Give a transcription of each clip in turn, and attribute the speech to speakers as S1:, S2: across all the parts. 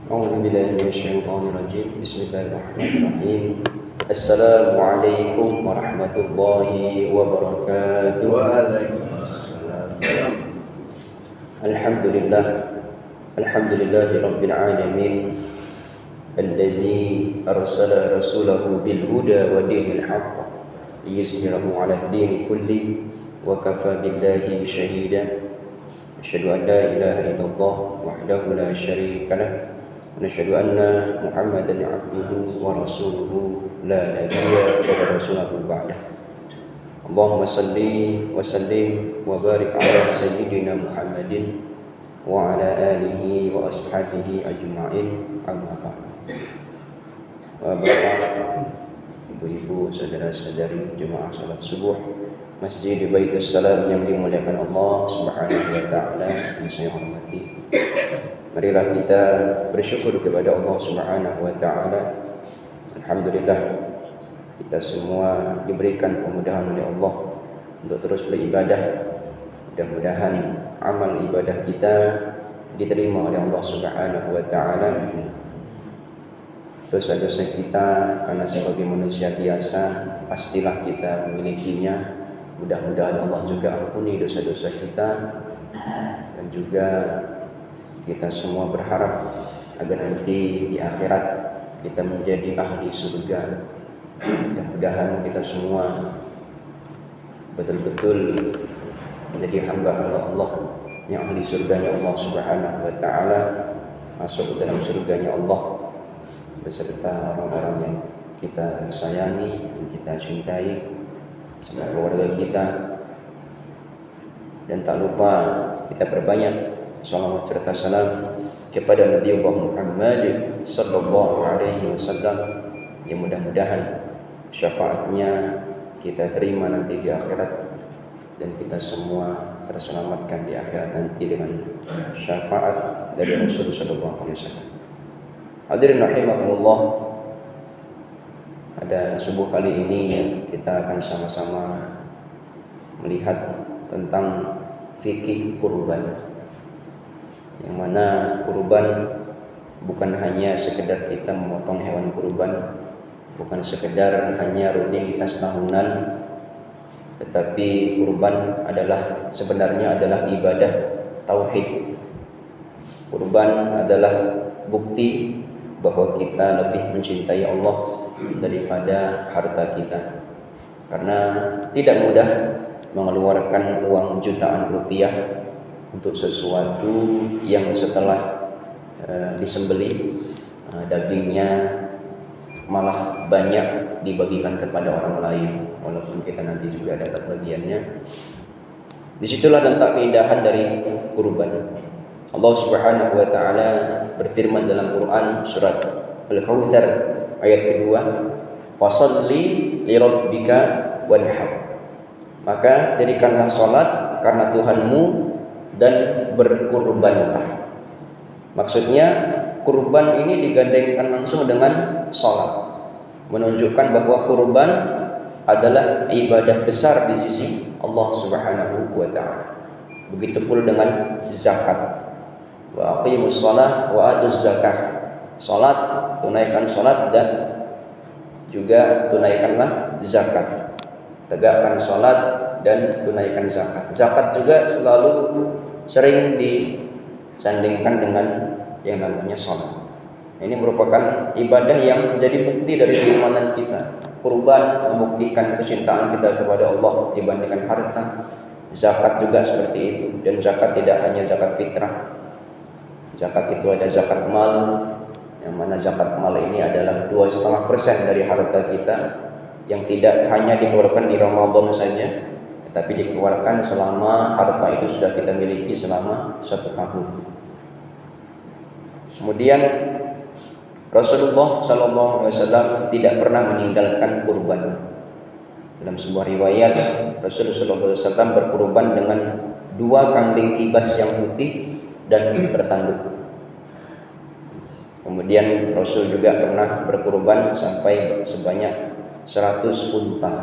S1: أعوذ بالله من الشيطان الرجيم بسم الله الرحمن الرحيم السلام عليكم ورحمة الله وبركاته
S2: وعليكم السلام.
S1: الحمد لله رب العالمين الذي أرسل رسوله بالهدى ودين الحق ليظهره على الدين كله وكفى بالله شهيدا أشهد أن لا إله إلا الله وحده لا شريك له ونشهد أن محمدا عبده ورسوله لا نبي ورسوله بعده اللهم صل وسلم وبارك على سيدنا محمد وعلى آله وأصحابه أجمعين أما بعد. Bapak, ibu-ibu, saudara-saudari jemaah salat subuh Masjid Baitus Salam yang dimuliakan Allah Subhanahu wa taala yang saya hormati. Marilah kita bersyukur kepada Allah Subhanahu wa taala. Alhamdulillah kita semua diberikan kemudahan oleh Allah untuk terus beribadah. Mudah-mudahan amal ibadah kita diterima oleh Allah Subhanahu wa taala. Dosa-dosa kita karena sebagai manusia biasa pastilah kita memilikinya. Mudah-mudahan Allah juga ampuni dosa-dosa kita, dan juga kita semua berharap agar nanti di akhirat kita menjadi ahli surga. Mudah-mudahan kita semua betul-betul menjadi hamba-hamba Allah yang ahli surganya Allah Subhanahu wa taala, masuk ke dalam surganya Allah beserta orang-orang yang kita sayangi, yang kita cintai, sama keluarga kita. Dan tak lupa kita perbanyak salawat serta salam kepada Nabi Muhammad sallallahu alaihi wasallam, yang mudah-mudahan syafaatnya kita terima nanti di akhirat, dan kita semua terselamatkan di akhirat nanti dengan syafaat dari Rasulullah sallallahu alaihi wasallam. Hadirin rahimakumullah, pada subuh kali ini kita akan sama-sama melihat tentang fikih kurban, yang mana kurban bukan hanya sekedar kita memotong hewan kurban, bukan sekedar hanya rutinitas tahunan, tetapi kurban sebenarnya adalah ibadah tauhid. Kurban adalah bukti bahwa kita lebih mencintai Allah daripada harta kita, karena tidak mudah mengeluarkan uang jutaan rupiah untuk sesuatu yang setelah disembelih dagingnya malah banyak dibagikan kepada orang lain, walaupun kita nanti juga dapat bagiannya. Disitulah letak keindahan dari kurban. Allah Subhanahu wa taala berfirman dalam Quran surat Al-Kautsar ayat kedua, "Fasholli lirabbika wanhar." Maka dirikanlah salat karena Tuhanmu dan berkurbanlah. Maksudnya kurban ini digandengkan langsung dengan salat, menunjukkan bahwa kurban adalah ibadah besar di sisi Allah Subhanahu wa taala. Begitu pula dengan zakat. Wa aqimus shalah wa atuz zakah. Salat, tunaikan salat, dan juga tunaikanlah zakat. Tegakkan salat dan tunaikan zakat. Zakat juga selalu sering disandingkan dengan yang namanya salat. Ini merupakan ibadah yang menjadi bukti dari keimanan kita. Kurban membuktikan kecintaan kita kepada Allah dibandingkan harta. Zakat juga seperti itu. Dan zakat tidak hanya zakat fitrah. Zakat itu ada zakat mal, yang mana zakat mal ini adalah 2,5% dari harta kita, yang tidak hanya dikeluarkan di Ramadan saja, tetapi dikeluarkan selama harta itu sudah kita miliki selama 1 tahun. Kemudian Rasulullah SAW tidak pernah meninggalkan kurban. Dalam sebuah riwayat, Rasulullah SAW berkurban dengan 2 kambing kibas yang putih dan bertanduk. Kemudian Rasul juga pernah berkurban sampai sebanyak 100 unta.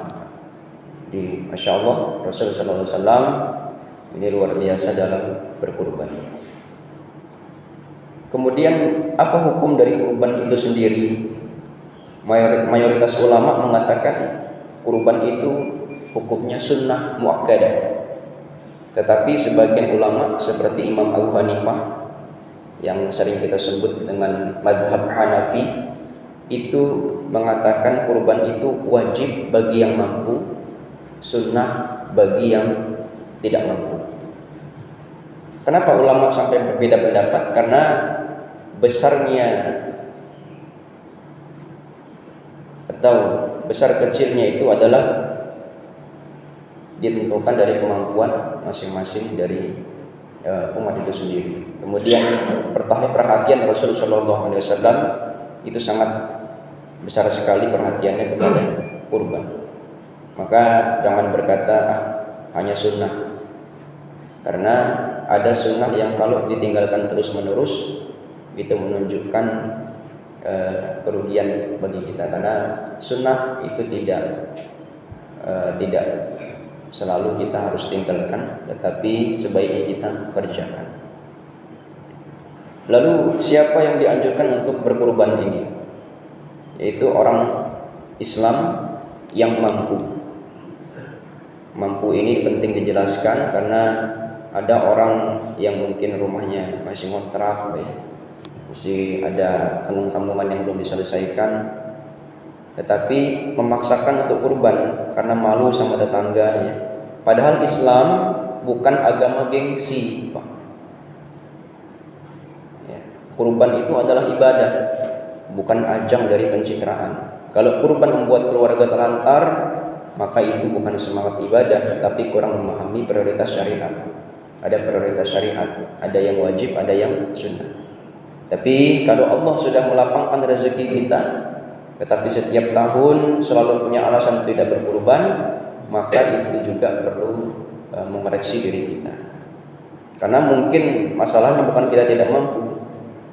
S1: Jadi Masya Allah, Rasulullah SAW ini luar biasa dalam berkurban. Kemudian apa hukum dari kurban itu sendiri? Mayoritas ulama mengatakan kurban itu hukumnya sunnah muakkadah. Tetapi sebagian ulama seperti Imam Abu Hanifah yang sering kita sebut dengan mazhab Hanafi itu mengatakan kurban itu wajib bagi yang mampu, sunnah bagi yang tidak mampu. Kenapa ulama sampai berbeda pendapat? Karena besarnya atau besar kecilnya itu adalah ditentukan dari kemampuan masing-masing dari umat itu sendiri. Kemudian perhatian Rasulullah SAW itu sangat besar sekali perhatiannya kepada kurban. Maka jangan berkata hanya sunnah, karena ada sunnah yang kalau ditinggalkan terus-menerus itu menunjukkan kerugian bagi kita, karena sunnah itu tidak selalu kita harus tinggalkan, tetapi sebaiknya kita kerjakan. Lalu siapa yang dianjurkan untuk berkurban ini? Yaitu orang Islam yang mampu. Mampu ini penting dijelaskan karena ada orang yang mungkin rumahnya masih ngontrak, masih ada tanggung-tanggungan yang belum diselesaikan, tetapi memaksakan untuk kurban karena malu sama tetangga. Padahal Islam bukan agama gengsi, Pak. Kurban itu adalah ibadah, bukan ajang dari pencitraan. Kalau kurban membuat keluarga terlantar, maka itu bukan semangat ibadah, tapi kurang memahami prioritas syariat. Ada prioritas syariat, ada yang wajib, ada yang sunnah. Tapi kalau Allah sudah melapangkan rezeki kita, tetapi setiap tahun selalu punya alasan tidak berkurban, maka itu juga perlu mengoreksi diri kita. Karena mungkin masalahnya bukan kita tidak mampu,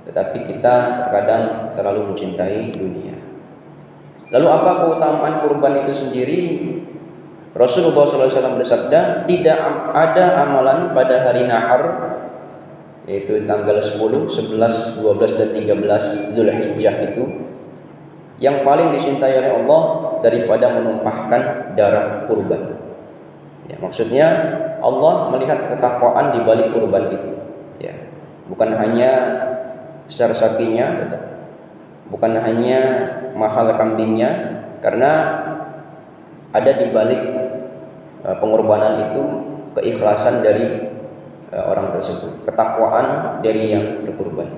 S1: tetapi kita terkadang terlalu mencintai dunia. Lalu apa keutamaan kurban itu sendiri? Rasulullah SAW bersabda, tidak ada amalan pada hari nahar, yaitu tanggal 10, 11, 12 dan 13 Zulhijjah itu, yang paling dicintai oleh Allah daripada menumpahkan darah kurban. Maksudnya Allah melihat ketakwaan di balik kurban itu. Bukan hanya besar sapinya, bukan hanya mahal kambingnya, karena ada di balik pengorbanan itu keikhlasan dari orang tersebut, ketakwaan dari yang berkurban.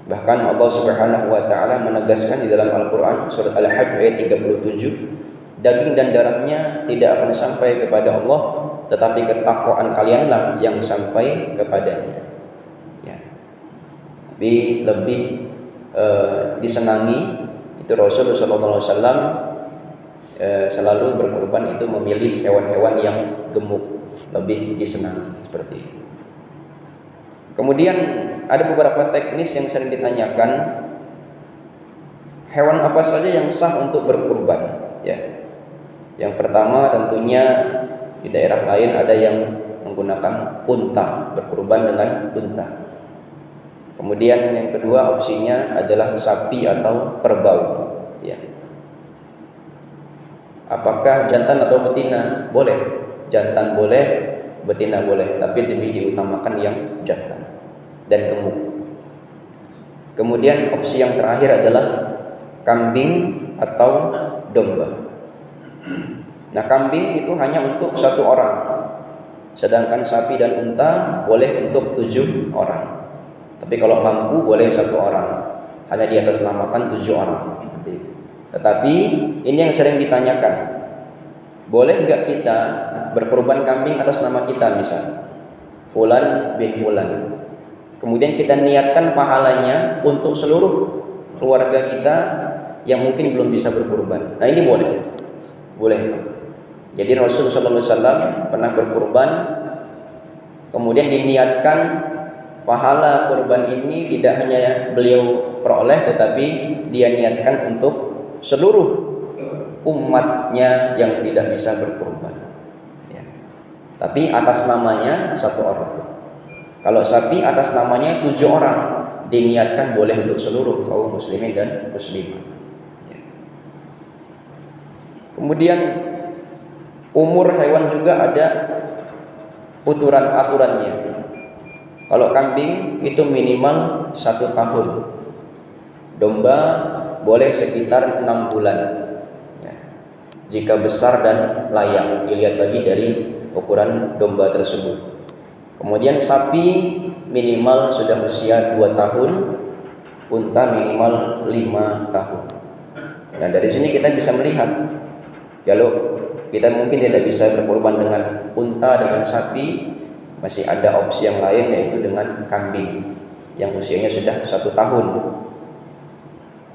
S1: Bahkan Allah Subhanahu wa taala menegaskan di dalam Al-Qur'an surat Al-Hajj ayat 37, daging dan darahnya tidak akan sampai kepada Allah, tetapi ketakwaan kalianlah yang sampai kepadanya. Tapi lebih disenangi itu Rasulullah SAW selalu berkurban itu memilih hewan-hewan yang gemuk, lebih disenangi seperti itu. Kemudian ada beberapa teknis yang sering ditanyakan, hewan apa saja yang sah untuk berkurban? Yang pertama tentunya di daerah lain ada yang menggunakan unta, berkurban dengan unta. Kemudian yang kedua opsinya adalah sapi atau kerbau. Apakah jantan atau betina? Boleh, jantan boleh, betina boleh, tapi lebih diutamakan yang jantan dan gemuk. Kemudian opsi yang terakhir adalah kambing atau domba. Nah, kambing itu hanya untuk 1 orang, sedangkan sapi dan unta boleh untuk 7 orang. Tapi kalau mampu boleh 1 orang, hanya di atas namakan 7 orang. Tetapi ini yang sering ditanyakan, boleh enggak kita berkurban kambing atas nama kita, misal Fulan bin Fulan, kemudian kita niatkan pahalanya untuk seluruh keluarga kita yang mungkin belum bisa berkurban. Nah, ini boleh. Jadi Rasulullah SAW pernah berkurban, kemudian diniatkan pahala kurban ini tidak hanya beliau peroleh, tetapi dia niatkan untuk seluruh umatnya yang tidak bisa berkurban. Tapi atas namanya 1 orang. Kalau sapi atas namanya 7 orang, diniatkan boleh untuk seluruh kaum muslimin dan muslimah. Ya. Kemudian umur hewan juga ada aturannya. Kalau kambing itu minimal 1 tahun, domba boleh sekitar 6 bulan. Ya. Jika besar dan layak, dilihat lagi dari ukuran domba tersebut. Kemudian sapi minimal sudah usia 2 tahun, unta minimal 5 tahun. Nah, dari sini kita bisa melihat kalau kita mungkin tidak bisa berkorban dengan unta, dengan sapi, masih ada opsi yang lain, yaitu dengan kambing yang usianya sudah 1 tahun.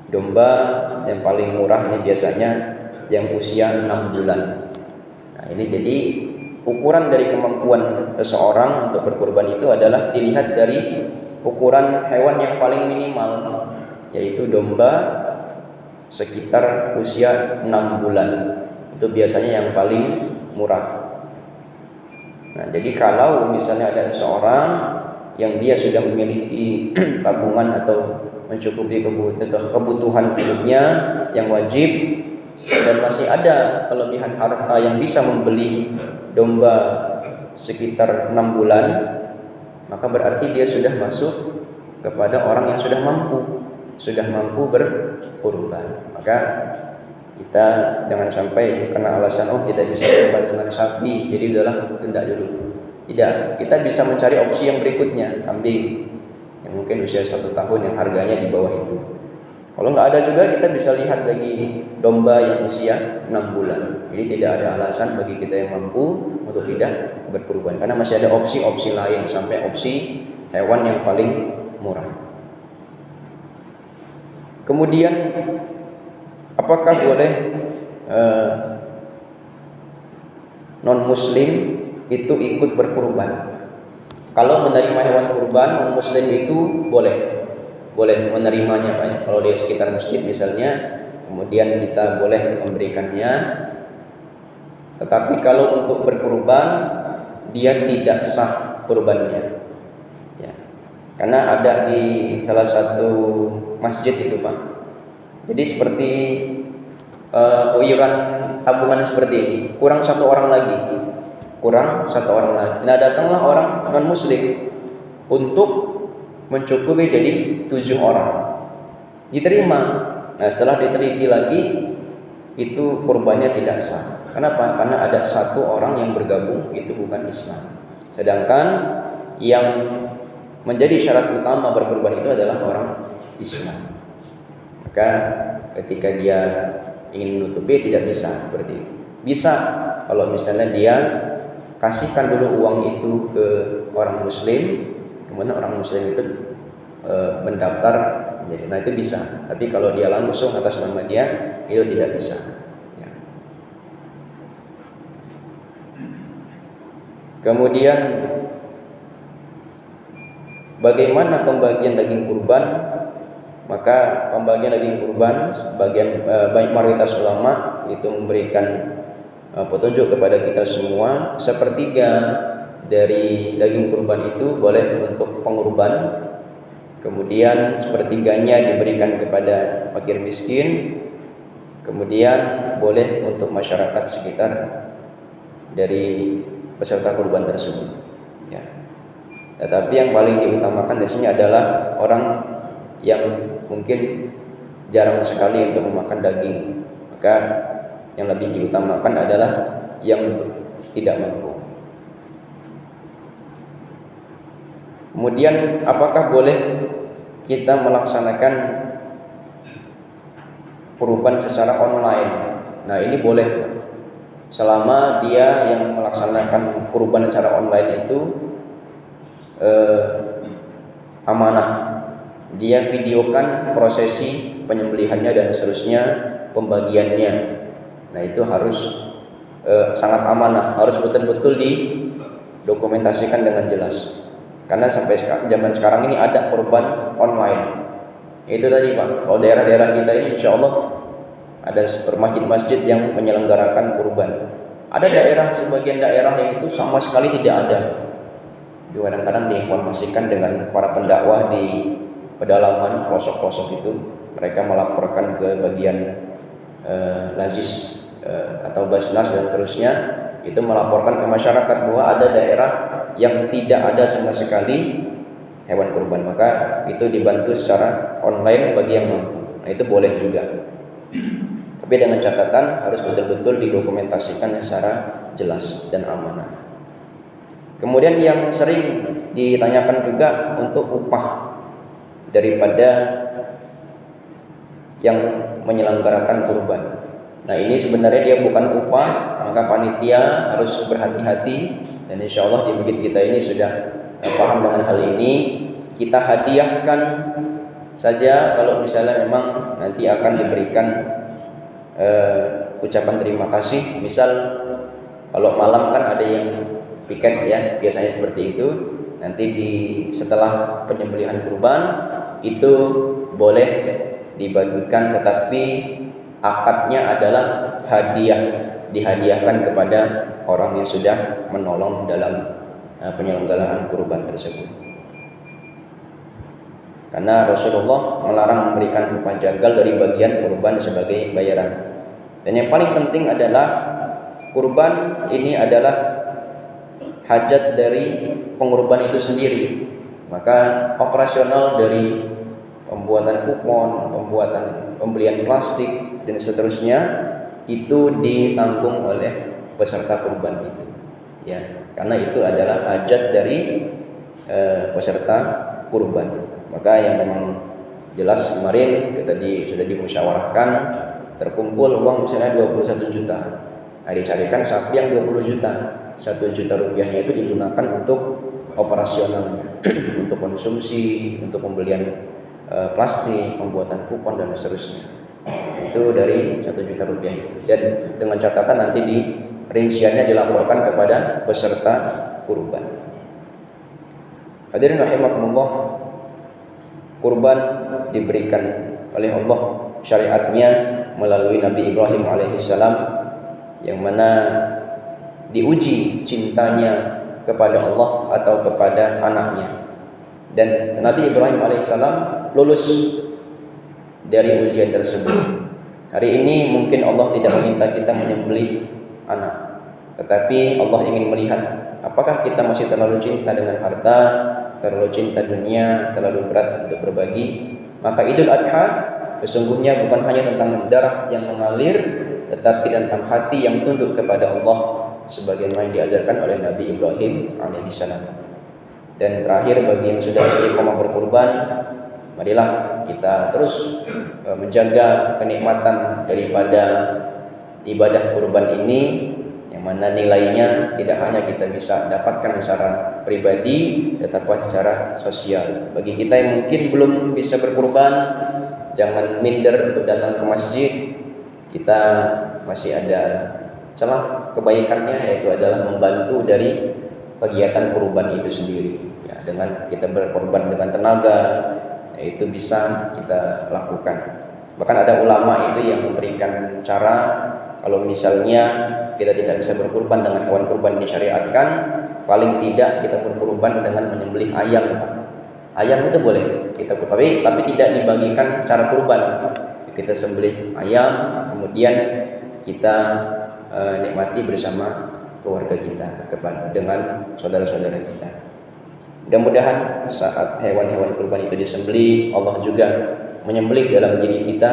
S1: Domba yang paling murah ini biasanya yang usia 6 bulan. Nah, ini jadi ukuran dari kemampuan seseorang untuk berkorban itu adalah dilihat dari ukuran hewan yang paling minimal, yaitu domba sekitar usia 6 bulan. Itu biasanya yang paling murah. Nah, jadi kalau misalnya ada seseorang yang dia sudah memiliki tabungan atau mencukupi kebutuhan hidupnya yang wajib, dan masih ada kelebihan harta yang bisa membeli domba sekitar 6 bulan, maka berarti dia sudah masuk kepada orang yang sudah mampu berkorban. Maka kita jangan sampai karena alasan tidak bisa korban dengan sapi, jadi udahlah tunda dulu. Tidak, kita bisa mencari opsi yang berikutnya, kambing yang mungkin usia 1 tahun yang harganya di bawah itu. Kalau nggak ada juga, kita bisa lihat lagi domba yang usia 6 bulan. Jadi tidak ada alasan bagi kita yang mampu untuk tidak berkorban, karena masih ada opsi-opsi lain sampai opsi hewan yang paling murah. Kemudian apakah boleh non-muslim itu ikut berkurban? Kalau menerima hewan kurban, non-muslim itu boleh menerimanya, Pak ya. Kalau di sekitar masjid misalnya, kemudian kita boleh memberikannya. Tetapi kalau untuk berkurban, dia tidak sah kurbannya. Ya. Karena ada di salah satu masjid itu, Pak. Jadi seperti iuran tabungan seperti ini, kurang satu orang lagi. Nah, datanglah orang non muslim untuk mencukupi jadi 7 orang. Diterima. Nah, setelah diteliti lagi, itu kurbannya tidak sah. Kenapa? Karena ada 1 orang yang bergabung, itu bukan Islam. Sedangkan yang menjadi syarat utama berkurban itu adalah orang Islam. Maka ketika dia ingin menutupi, tidak bisa seperti itu. Bisa kalau misalnya dia kasihkan dulu uang itu ke orang muslim, kemudian orang muslim itu mendaftar menjadi, nah itu bisa. Tapi kalau dia langsung atas nama dia, itu tidak bisa. Ya. Kemudian bagaimana pembagian daging kurban? Maka pembagian daging kurban, baik mayoritas ulama itu memberikan petunjuk kepada kita semua, 1/3 dari daging kurban itu boleh untuk pengurban, kemudian 1/3-nya diberikan kepada fakir miskin, kemudian boleh untuk masyarakat sekitar dari peserta kurban tersebut. Ya. Tetapi yang paling diutamakan di sini adalah orang yang mungkin jarang sekali untuk memakan daging, maka yang lebih diutamakan adalah yang tidak mampu. Kemudian apakah boleh kita melaksanakan kurban secara online? Nah, ini boleh selama dia yang melaksanakan kurban secara online itu amanah. Dia videokan prosesi penyembelihannya dan seterusnya, pembagiannya. Nah, itu harus sangat amanah, harus betul-betul didokumentasikan dengan jelas. Karena sampai zaman sekarang ini ada kurban online. Itu tadi, Pak. Kalau daerah-daerah kita ini insya Allah ada masjid-masjid yang menyelenggarakan kurban. Ada sebagian daerah yang itu sama sekali tidak ada. Itu kadang-kadang diinformasikan dengan para pendakwah di pedalaman pelosok-pelosok itu, mereka melaporkan ke bagian Lazis atau Basnas dan seterusnya, itu melaporkan ke masyarakat bahwa ada daerah yang tidak ada sama sekali hewan kurban, maka itu dibantu secara online bagi yang mampu. Nah, itu boleh juga. Tapi dengan catatan harus betul-betul didokumentasikan secara jelas dan amanah. Kemudian yang sering ditanyakan juga untuk upah daripada yang menyelenggarakan kurban. Nah, ini sebenarnya dia bukan upah, maka panitia harus berhati-hati, dan insya Allah di masjid kita ini sudah paham dengan hal ini. Kita hadiahkan saja kalau misalnya memang nanti akan diberikan ucapan terima kasih. Misal kalau malam kan ada yang piket ya, biasanya seperti itu. Nanti setelah penyembelihan kurban itu boleh dibagikan, tetapi akadnya adalah hadiah, dihadiahkan kepada orang yang sudah menolong dalam penyelenggaraan kurban tersebut. Karena Rasulullah melarang memberikan upah jagal dari bagian kurban sebagai bayaran. Dan yang paling penting adalah kurban ini adalah hajat dari pengurban itu sendiri. Maka operasional dari pembuatan kupon, pembelian plastik dan seterusnya itu ditanggung oleh peserta kurban itu. Ya, karena itu adalah hajat dari peserta kurban. Maka yang memang jelas kemarin tadi sudah dimusyawarahkan, terkumpul uang misalnya 21 juta. Nah, dicarikan sapi yang 20 juta. 1 juta rupiahnya itu digunakan untuk operasionalnya, untuk konsumsi, untuk pembelian plastik, pembuatan kupon dan seterusnya. Itu dari 1 juta rupiah itu. Dan dengan catatan nanti di rinciannya dilaporkan kepada peserta kurban. Hadirin rahimakumullah, kurban diberikan oleh Allah syariatnya melalui Nabi Ibrahim alaihissalam, yang mana diuji cintanya kepada Allah atau kepada anaknya. Dan Nabi Ibrahim alaihissalam lulus dari ujian tersebut. Hari ini mungkin Allah tidak meminta kita menyembelih anak, tetapi Allah ingin melihat apakah kita masih terlalu cinta dengan harta, terlalu cinta dunia, terlalu berat untuk berbagi. Maka Idul Adha sesungguhnya bukan hanya tentang darah yang mengalir, tetapi tentang hati yang tunduk kepada Allah sebagaimana yang diajarkan oleh Nabi Ibrahim alaihissalam. Dan terakhir, bagi yang sudah istiqomah berkurban, marilah kita terus menjaga kenikmatan daripada ibadah kurban ini, yang mana nilainya tidak hanya kita bisa dapatkan secara pribadi, tetapi secara sosial. Bagi kita yang mungkin belum bisa berkurban, jangan minder untuk datang ke masjid. Kita masih ada celah kebaikannya, yaitu adalah membantu dari kegiatan kurban itu sendiri. Ya, dengan kita berkorban dengan tenaga, itu bisa kita lakukan. Bahkan ada ulama itu yang memberikan cara, kalau misalnya kita tidak bisa berkurban dengan hewan kurban disyariatkan, paling tidak kita berkurban dengan menyembelih ayam. Ayam itu boleh kita kurban, tapi tidak dibagikan secara kurban. Kita sembelih ayam, kemudian kita nikmati bersama keluarga kita dengan saudara-saudara kita. Mudah-mudahan saat hewan-hewan kurban itu disembelih, Allah juga menyembelih dalam diri kita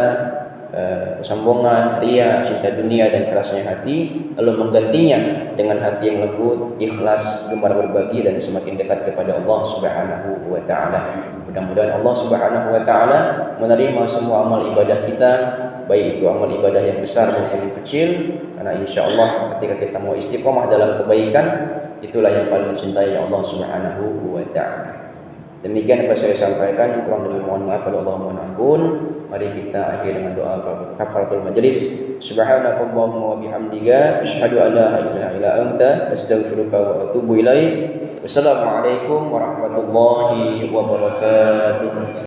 S1: kesombongan, ria, cinta dunia dan kerasnya hati, lalu menggantinya dengan hati yang lembut, ikhlas, gemar berbagi dan semakin dekat kepada Allah Subhanahu wa taala. Mudah-mudahan Allah Subhanahu wa taala menerima semua amal ibadah kita, baik itu amal ibadah yang besar maupun yang kecil, karena insyaallah ketika kita mau istiqomah dalam kebaikan, itulah yang paling dicintai Allah Subhanahu wa taala. Demikian yang saya sampaikan, kurang lebih mohon maaf pada Allah, mohon ampun. Mari kita akhiri dengan doa kafaratul majelis. Subhanakallahumma wa bihamdika asyhadu an la ilaha illa anta astaghfiruka wa atubu ilaik. Wassalamualaikum warahmatullahi wabarakatuh.